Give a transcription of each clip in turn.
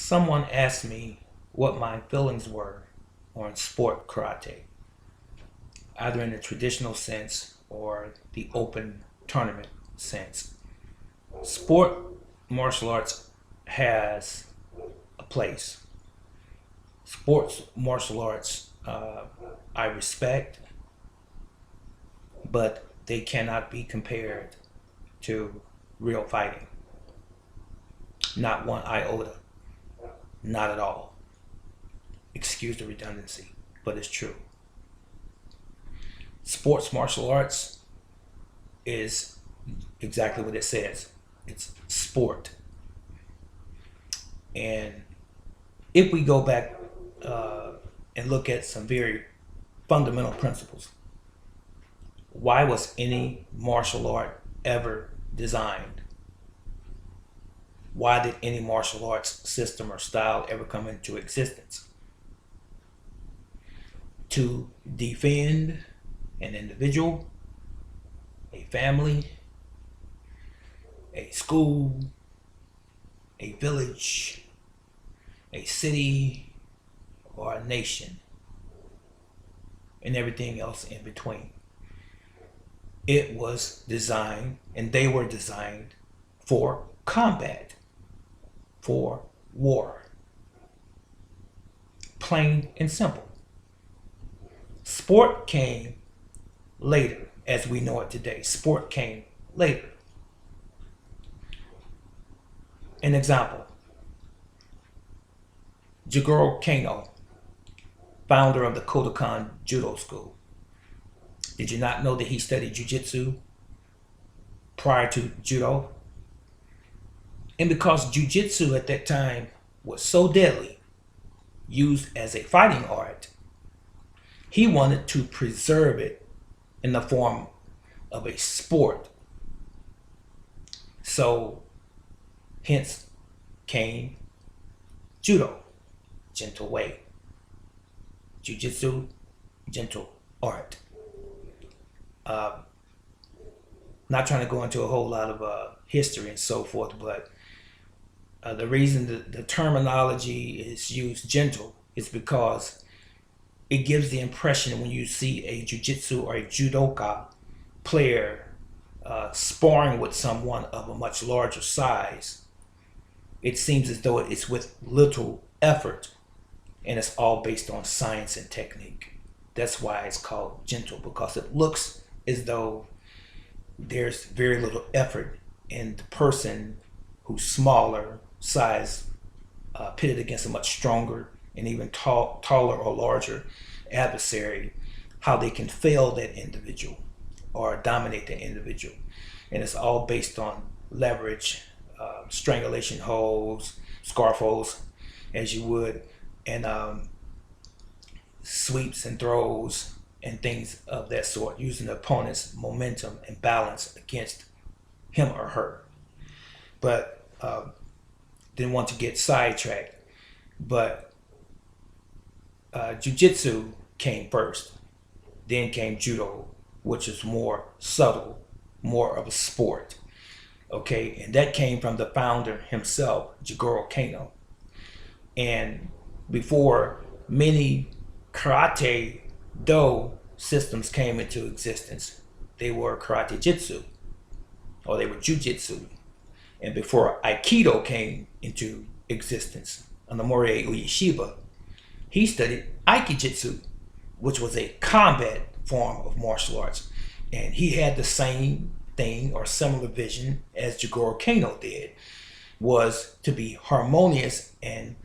Someone asked me what my feelings were on sport karate, either in the traditional sense or the open tournament sense. Sport martial arts has a place. Sports martial arts I respect, but they cannot be compared to real fighting. Not one iota. Not at all. Excuse the redundancy, but it's true. Sports martial arts is exactly what it says. It's sport. And if we go back and look at some very fundamental principles, why was any martial art ever designed? Why did any martial arts system or style ever come into existence? To defend an individual, a family, a school, a village, a city, or a nation, and everything else in between. It was designed, and they were designed for combat, for war. Plain and simple. Sport came later, as we know it today. Sport came later. An example: Jigoro Kano, founder of the Kodokan Judo School. Did you not know that he studied jiu-jitsu prior to judo? And because jiu-jitsu at that time was so deadly, used as a fighting art, he wanted to preserve it in the form of a sport. So hence came judo, gentle way. Jiu-jitsu, gentle art. Not trying to go into a whole lot of history and so forth, but the reason the terminology is used gentle is because it gives the impression when you see a jiu-jitsu or a judoka player sparring with someone of a much larger size, it seems as though it's with little effort, and it's all based on science and technique. That's why it's called gentle, because it looks as though there's very little effort in the person who's smaller size pitted against a much stronger and even taller or larger adversary, how they can fail that individual or dominate that individual. And it's all based on leverage, strangulation holds, scarf holds, as you would, and sweeps and throws and things of that sort, using the opponent's momentum and balance against him or her. But didn't want to get sidetracked. But jiu-jitsu came first. Then came judo, which is more subtle, more of a sport. Okay, and that came from the founder himself, Jigoro Kano. And before many karate do systems came into existence, they were karate jitsu, or they were jujitsu. And before aikido came into existence, under Morihei Ueshiba, he studied aikijitsu, which was a combat form of martial arts. And he had the same thing or similar vision as Jigoro Kano did, was to be harmonious and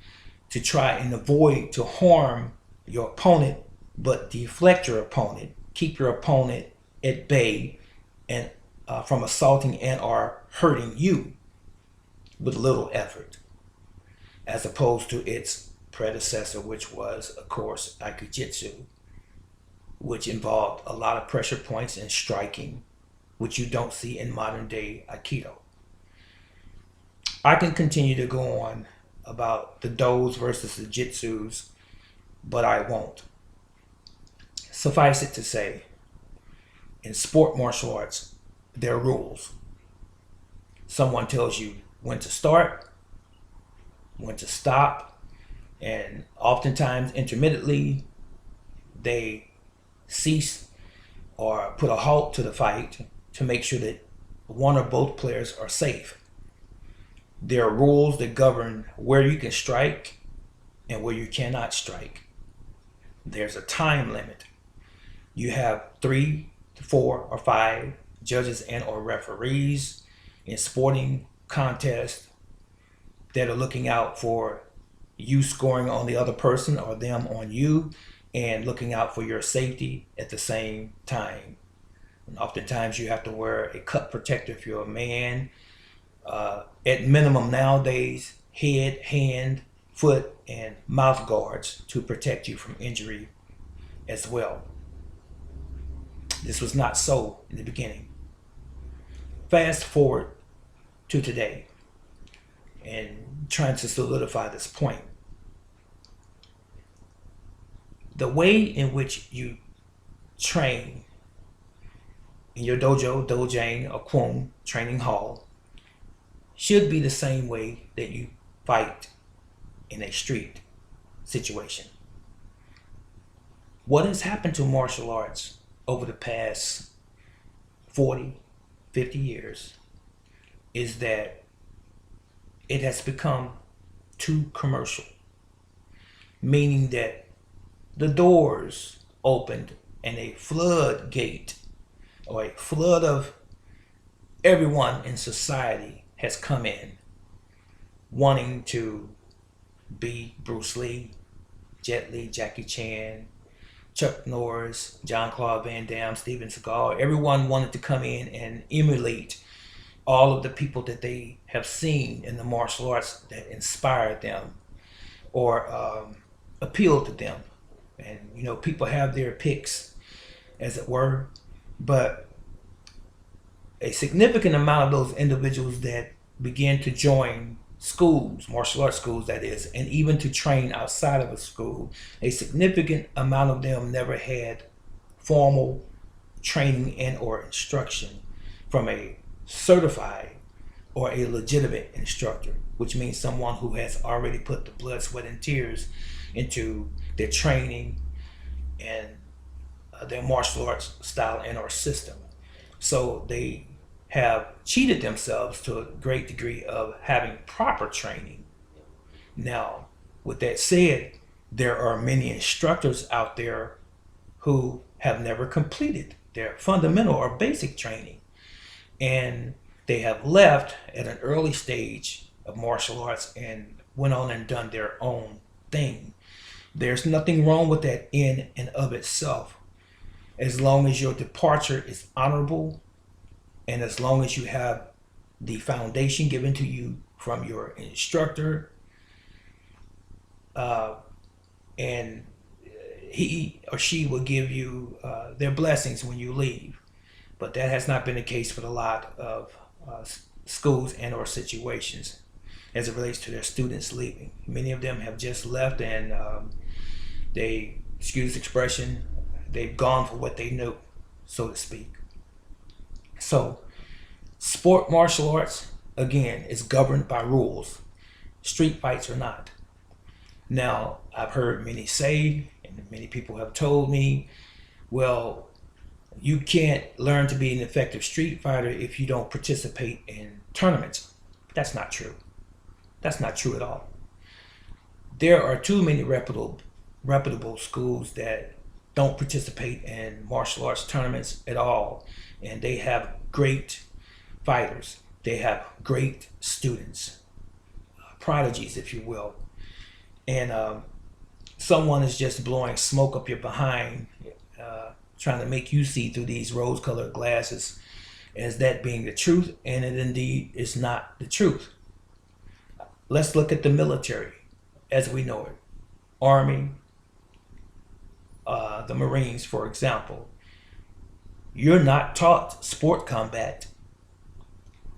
to try and avoid to harm your opponent, but deflect your opponent, keep your opponent at bay and from assaulting and or hurting you with little effort, as opposed to its predecessor, which was, of course, aikijitsu, which involved a lot of pressure points and striking, which you don't see in modern day aikido. I can continue to go on about the dos versus the jitsus, but I won't. Suffice it to say, in sport martial arts, there are rules. Someone tells you when to start, when to stop, and oftentimes intermittently they cease or put a halt to the fight to make sure that one or both players are safe. There are rules that govern where you can strike and where you cannot strike. There's a time limit. You have 3 to 4 or 5 judges and or referees in sporting contests that are looking out for you scoring on the other person or them on you, and looking out for your safety at the same time. And oftentimes you have to wear a cut protector if you're a man. At minimum nowadays, head, hand, foot, and mouth guards to protect you from injury as well. This was not so in the beginning. Fast forward to today and trying to solidify this point. The way in which you train in your dojo, dojang, or kwon training hall should be the same way that you fight in a street situation. What has happened to martial arts over the past 40, 50 years is that it has become too commercial, meaning that the doors opened and a floodgate or a flood of everyone in society has come in wanting to be Bruce Lee, Jet Li, Jackie Chan, Chuck Norris, Jean-Claude Van Damme, Steven Seagal. Everyone wanted to come in and emulate all of the people that they have seen in the martial arts that inspired them or appealed to them. And you know, people have their picks, as it were, but a significant amount of those individuals that began to join schools, martial arts schools that is, and even to train outside of a school, a significant amount of them never had formal training and or instruction from a certified or a legitimate instructor, which means someone who has already put the blood, sweat, and tears into their training and their martial arts style and or system. So they have cheated themselves to a great degree of having proper training. Now, with that said, there are many instructors out there who have never completed their fundamental or basic training, and they have left at an early stage of martial arts and went on and done their own thing. There's nothing wrong with that in and of itself, as long as your departure is honorable and as long as you have the foundation given to you from your instructor, and he or she will give you their blessings when you leave. But that has not been the case with a lot of schools and or situations as it relates to their students leaving. Many of them have just left and they, excuse the expression, they've gone for what they know, so to speak. So, sport martial arts, again, is governed by rules. Street fights are not. Now, I've heard many say, and many people have told me, well, you can't learn to be an effective street fighter if you don't participate in tournaments. That's not true. That's not true at all. There are too many reputable schools that don't participate in martial arts tournaments at all, and they have great fighters. They have great students, prodigies, if you will. And someone is just blowing smoke up your behind, trying to make you see through these rose-colored glasses as that being the truth, and it indeed is not the truth. Let's look at the military as we know it. Army, the Marines, for example. You're not taught sport combat,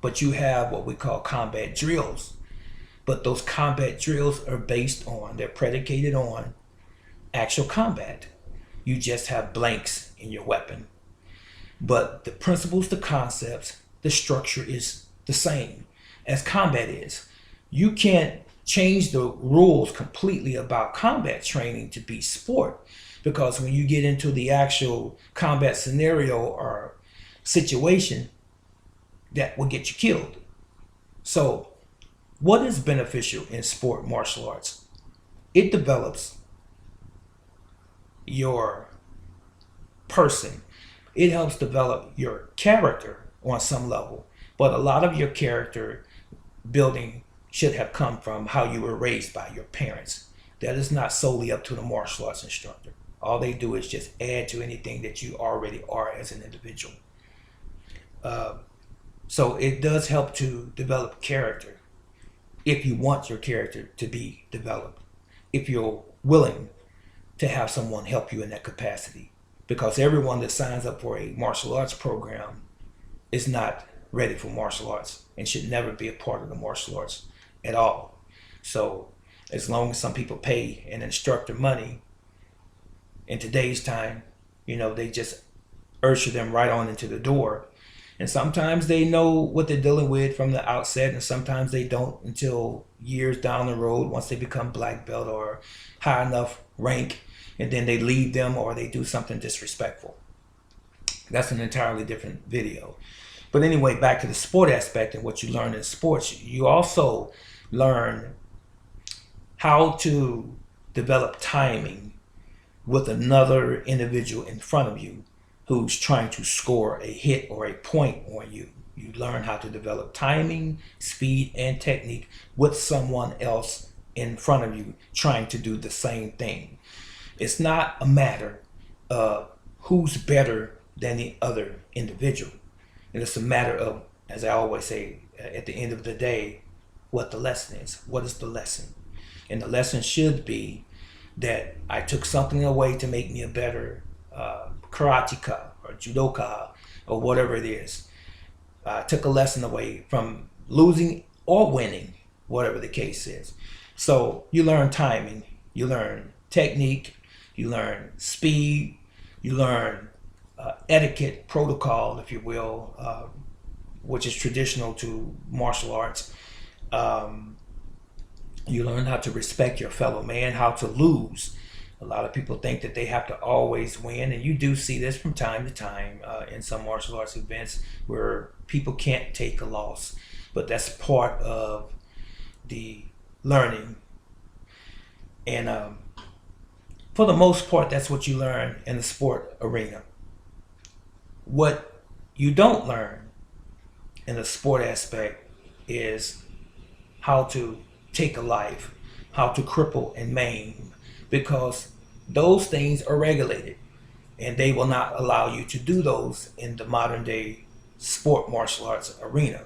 but you have what we call combat drills. But those combat drills are they're predicated on actual combat. You just have blanks in your weapon. But the principles, the concepts, the structure is the same as combat is. You can't changed the rules completely about combat training to be sport, because when you get into the actual combat scenario or situation, that will get you killed. So what is beneficial in sport martial arts? It develops your person. It helps develop your character on some level, but a lot of your character building should have come from how you were raised by your parents. That is not solely up to the martial arts instructor. All they do is just add to anything that you already are as an individual. So it does help to develop character if you want your character to be developed, if you're willing to have someone help you in that capacity. Because everyone that signs up for a martial arts program is not ready for martial arts and should never be a part of the martial arts at all. So as long as some people pay an instructor money in today's time, they just usher them right on into the door. And sometimes they know what they're dealing with from the outset, and sometimes they don't until years down the road once they become black belt or high enough rank, and then they leave them or they do something disrespectful. That's an entirely different video. But anyway, back to the sport aspect and what you learn in sports. You also learn how to develop timing with another individual in front of you who's trying to score a hit or a point on you. You learn how to develop timing, speed, and technique with someone else in front of you trying to do the same thing. It's not a matter of who's better than the other individual. And it's a matter of, as I always say, at the end of the day, what the lesson is. What is the lesson? And the lesson should be that I took something away to make me a better karateka or judoka or whatever it is. I took a lesson away from losing or winning, whatever the case is. So you learn timing, you learn technique, you learn speed, you learn etiquette, protocol, if you will, which is traditional to martial arts. You learn how to respect your fellow man, how to lose. A lot of people think that they have to always win, and you do see this from time to time in some martial arts events where people can't take a loss, but that's part of the learning. And for the most part, that's what you learn in the sport arena. What you don't learn in the sport aspect is how to take a life, how to cripple and maim, because those things are regulated and they will not allow you to do those in the modern day sport martial arts arena.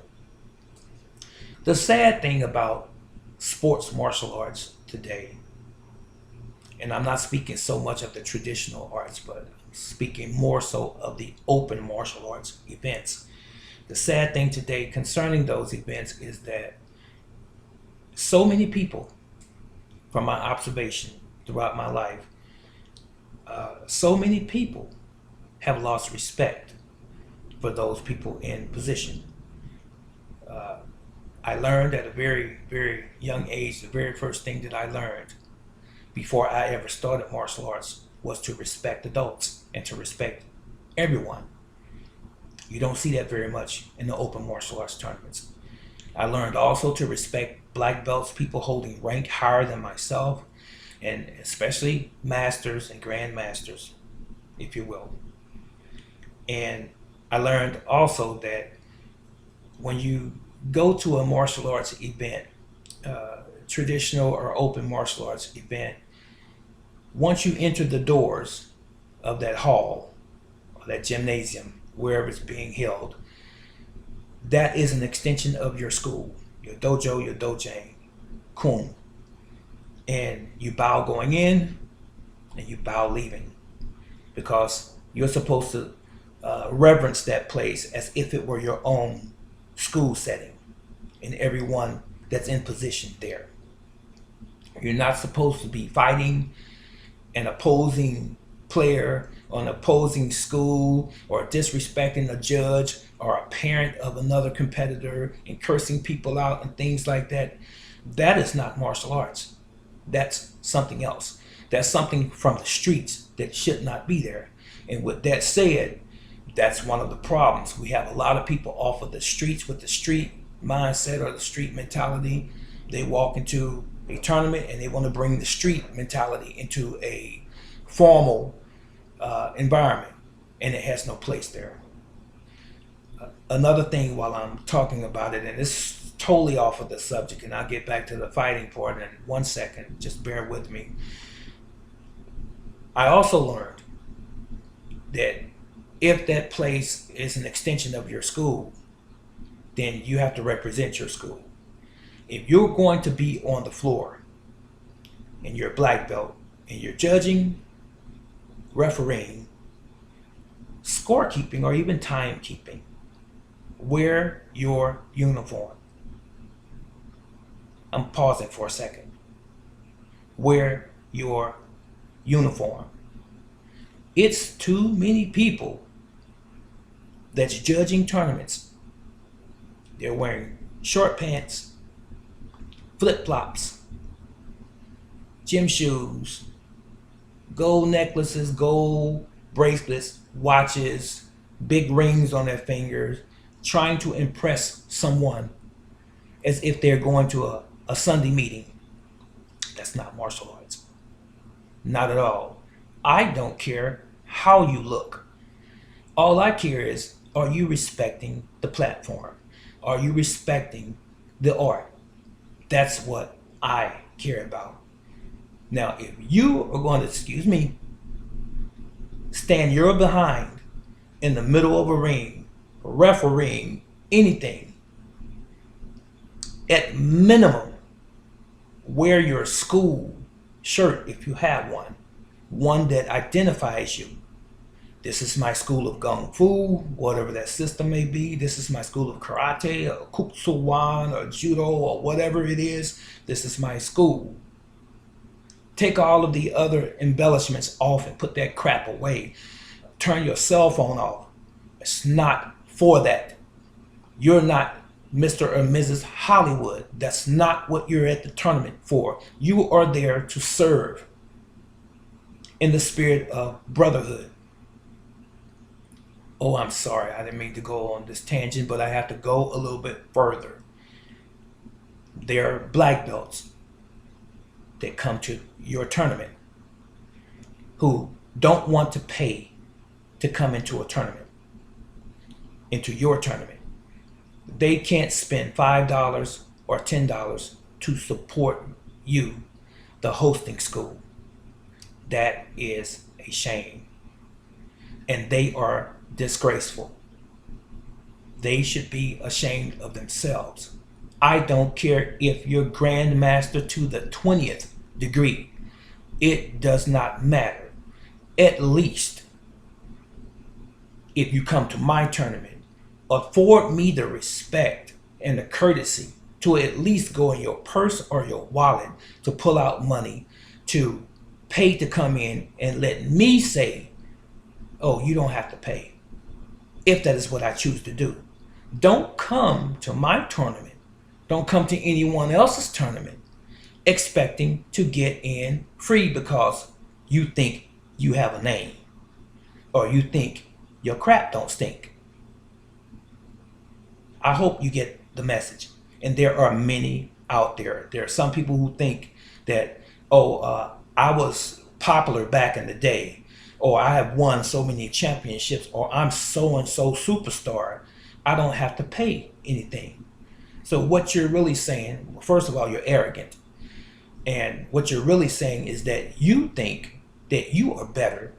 The sad thing about sports martial arts today, and I'm not speaking so much of the traditional arts, but speaking more so of the open martial arts events. The sad thing today concerning those events is that so many people, from my observation throughout my life, so many people have lost respect for those people in position. I learned at a very, very young age, the very first thing that I learned before I ever started martial arts was to respect adults and to respect everyone. You don't see that very much in the open martial arts tournaments. I learned also to respect black belts, people holding rank higher than myself, and especially masters and grandmasters, if you will. And I learned also that when you go to a martial arts event, traditional or open martial arts event, once you enter the doors of that hall or that gymnasium, wherever it's being held, that is an extension of your school, your dojo, your dojang, kun. And you bow going in and you bow leaving, because you're supposed to reverence that place as if it were your own school setting and everyone that's in position there. You're not supposed to be fighting an opposing player or an opposing school, or disrespecting a judge or a parent of another competitor and cursing people out and things like that. That is not martial arts. That's something else. That's something from the streets that should not be there. And with that said, that's one of the problems. We have a lot of people off of the streets with the street mindset or the street mentality. They walk into a tournament and they want to bring the street mentality into a formal environment, and it has no place there. Another thing while I'm talking about it, and this is totally off of the subject, and I'll get back to the fighting part in 1 second, just bear with me. I also learned that if that place is an extension of your school, then you have to represent your school. If you're going to be on the floor and you're a black belt and you're judging, refereeing, scorekeeping, or even timekeeping, wear your uniform. I'm pausing for a second. Wear your uniform. It's too many people that's judging tournaments. They're wearing short pants, flip-flops, gym shoes, gold necklaces, gold bracelets, watches, big rings on their fingers, trying to impress someone as if they're going to a Sunday meeting. That's not martial arts. Not at all. I don't care how you look. All I care is, are you respecting the platform? Are you respecting the art? That's what I care about. Now, if you are going to, stand your behind in the middle of a ring, refereeing anything, at minimum, wear your school shirt if you have one that identifies you. This is my school of Kung Fu, whatever that system may be. This is my school of karate or Kuksuwan or judo or whatever it is. This is my school. Take all of the other embellishments off and put that crap away. Turn your cell phone off. It's not for that. You're not Mr. or Mrs. Hollywood. That's not what you're at the tournament for. You are there to serve in the spirit of brotherhood. Oh, I'm sorry, I didn't mean to go on this tangent, but I have to go a little bit further. There are black belts that come to your tournament who don't want to pay to come into a tournament, into your tournament. They can't spend $5 or $10 to support you, the hosting school. That is a shame. And they are disgraceful. They should be ashamed of themselves. I don't care if you're grandmaster to the 20th degree. It does not matter. At least, if you come to my tournament, afford me the respect and the courtesy to at least go in your purse or your wallet to pull out money to pay to come in and let me say, oh, you don't have to pay, if that is what I choose to do. Don't come to my tournament. Don't come to anyone else's tournament expecting to get in free because you think you have a name or you think your crap don't stink. I hope you get the message. And there are many out there. There are some people who think that, I was popular back in the day, or I have won so many championships, or I'm so-and-so superstar. I don't have to pay anything. So what you're really saying, first of all, you're arrogant. And what you're really saying is that you think that you are better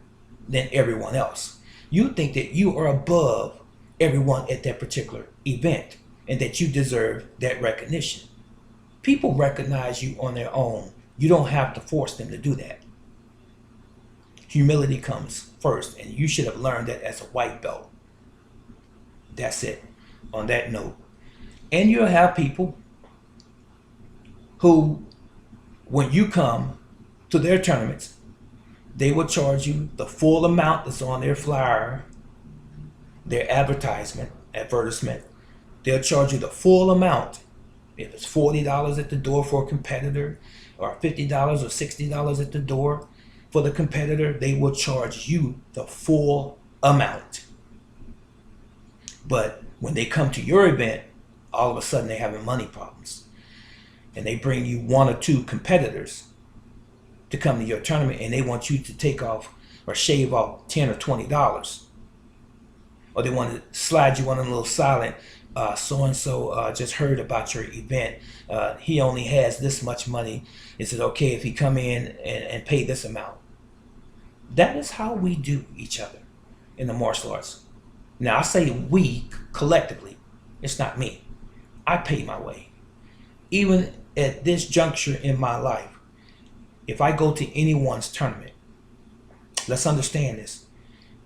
than everyone else. You think that you are above everyone at that particular event and that you deserve that recognition. People recognize you on their own. You don't have to force them to do that. Humility comes first, and you should have learned that as a white belt. That's it. On that note. And you'll have people who, when you come to their tournaments, they will charge you the full amount that's on their flyer, their advertisement. They'll charge you the full amount If it's $40 at the door for a competitor, or $50 or $60 at the door for the competitor, they will charge you the full amount. But when they come to your event, all of a sudden they're having money problems. And they bring you one or two competitors to come to your tournament, and they want you to take off or shave off $10 or $20. Or they want to slide you on a little silent, so-and-so just heard about your event. He only has this much money. Is it okay if he come in and pay this amount? That is how we do each other in the martial arts. Now I say we collectively. It's not me. I pay my way. Even at this juncture in my life, if I go to anyone's tournament, let's understand this.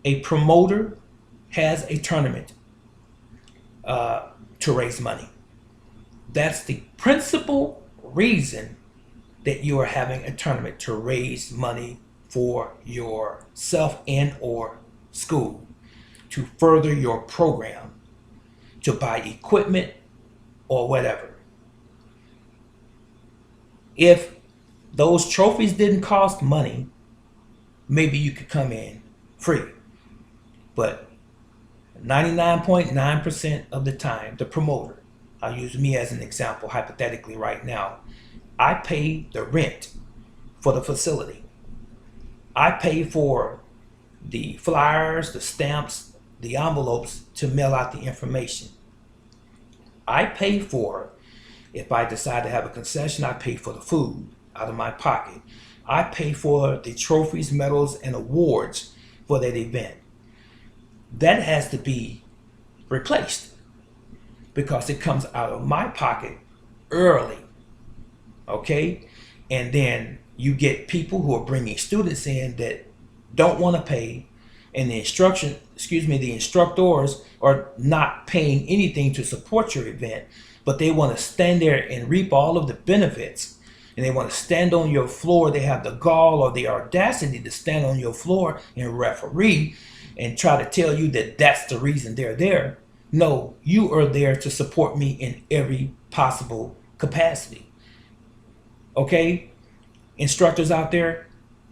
A promoter has a tournament to raise money. That's the principal reason that you are having a tournament, to raise money for yourself and or school, to further your program, to buy equipment or whatever. If those trophies didn't cost money, maybe you could come in free. But 99.9% of the time, the promoter, I'll use me as an example hypothetically right now, I pay the rent for the facility. I pay for the flyers, the stamps, the envelopes to mail out the information. I pay for, if I decide to have a concession, I pay for the food out of my pocket. I pay for the trophies, medals, and awards for that event. That has to be replaced because it comes out of my pocket early, okay? And then you get people who are bringing students in that don't want to pay, and the instructors are not paying anything to support your event, but they want to stand there and reap all of the benefits, and they want to stand on your floor. They have the gall or the audacity to stand on your floor and referee and try to tell you that that's the reason they're there. No, you are there to support me in every possible capacity. Okay? Instructors out there,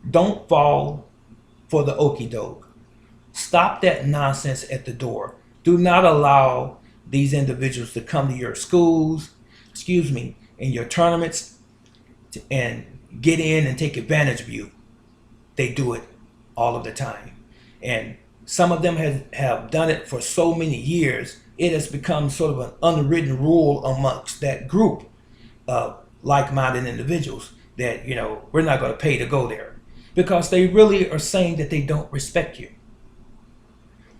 don't fall for the okie doke. Stop that nonsense at the door. Do not allow these individuals to come to your schools, in your tournaments, and get in and take advantage of you. They do it all of the time. And some of them have done it for so many years, it has become sort of an unwritten rule amongst that group of like-minded individuals that, we're not going to pay to go there, because they really are saying that they don't respect you.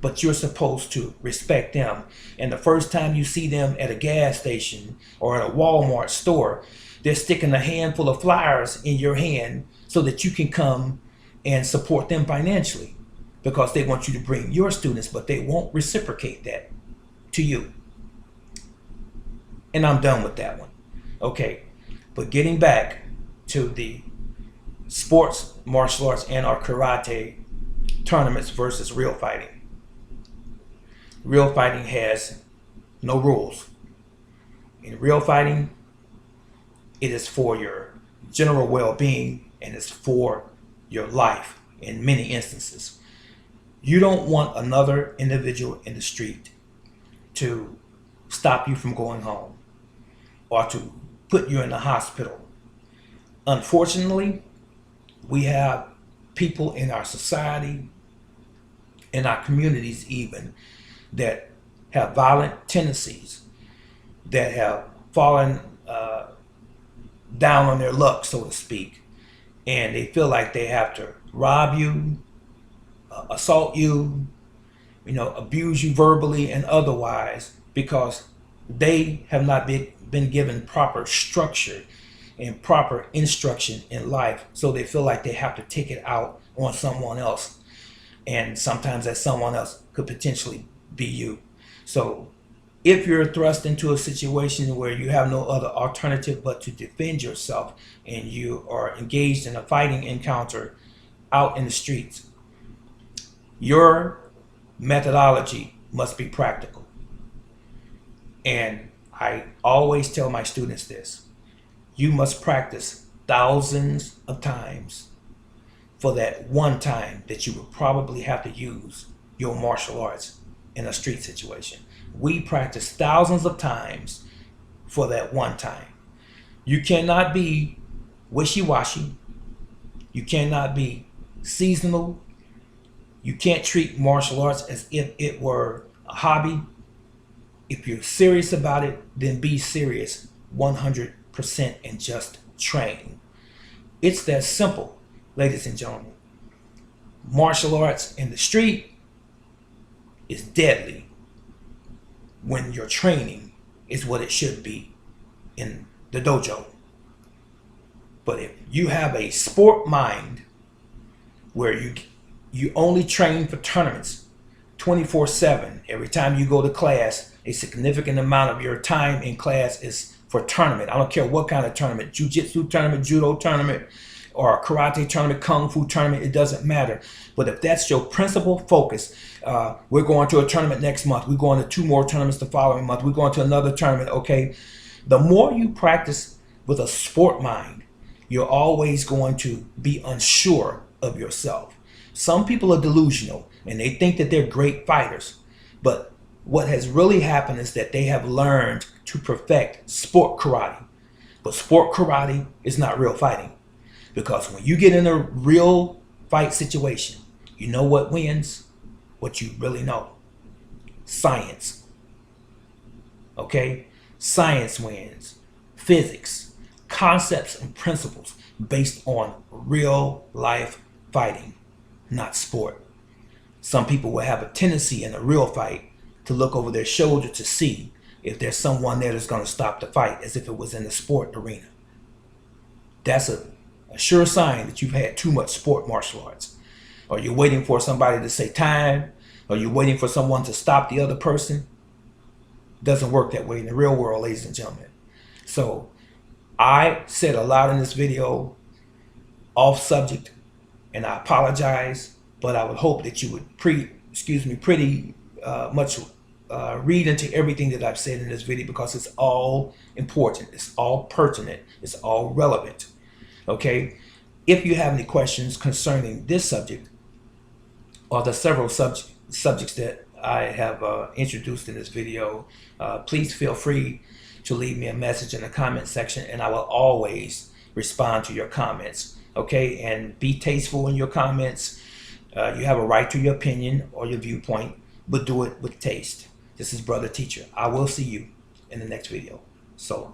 But you're supposed to respect them. And the first time you see them at a gas station or at a Walmart store, they're sticking a handful of flyers in your hand so that you can come and support them financially, because they want you to bring your students, but they won't reciprocate that to you. And I'm done with that one. Okay, but getting back to the sports, martial arts, and our karate tournaments versus real fighting. Real fighting has no rules. In real fighting, it is for your general well-being, and it's for your life in many instances. You don't want another individual in the street to stop you from going home or to put you in the hospital. Unfortunately, we have people in our society, in our communities even, that have violent tendencies, that have fallen down on their luck, so to speak, and they feel like they have to rob you, assault you, abuse you verbally and otherwise, because they have not been given proper structure and proper instruction in life. So they feel like they have to take it out on someone else. And sometimes that someone else could potentially be you. So if you're thrust into a situation where you have no other alternative but to defend yourself, and you are engaged in a fighting encounter out in the streets, your methodology must be practical. And I always tell my students this: you must practice thousands of times for that one time that you would probably have to use your martial arts in a street situation. We practice thousands of times for that one time. You cannot be wishy-washy. You cannot be seasonal. You can't treat martial arts as if it were a hobby. If you're serious about it, then be serious 100% and just train. It's that simple, ladies and gentlemen. Martial arts in the street is deadly when your training is what it should be in the dojo. But if you have a sport mind where you only train for tournaments 24/7, every time you go to class, a significant amount of your time in class is for tournament. I don't care what kind of tournament, jiu-jitsu tournament, judo tournament, or a karate tournament, kung fu tournament, it doesn't matter. But if that's your principal focus, we're going to a tournament next month, we're going to 2 more tournaments the following month, we're going to another tournament, okay? The more you practice with a sport mind, you're always going to be unsure of yourself. Some people are delusional and they think that they're great fighters, but what has really happened is that they have learned to perfect sport karate. But sport karate is not real fighting, because when you get in a real fight situation, you know what wins? What you really know. Science. Okay? Science wins. Physics. Concepts and principles based on real life fighting, not sport. Some people will have a tendency in a real fight to look over their shoulder to see if there's someone there that's going to stop the fight, as if it was in the sport arena. That's a sure sign that you've had too much sport martial arts. Or you're waiting for somebody to say time, or you're waiting for someone to stop the other person. It doesn't work that way in the real world, ladies and gentlemen. So I said a lot in this video off subject, and I apologize, but I would hope that you would pretty much read into everything that I've said in this video, because it's all important, it's all pertinent, it's all relevant. Okay, if you have any questions concerning this subject or the several subjects that I have introduced in this video, please feel free to leave me a message in the comment section, and I will always respond to your comments. Okay, and be tasteful in your comments. You have a right to your opinion or your viewpoint, but do it with taste. This is Brother Teacher. I will see you in the next video. So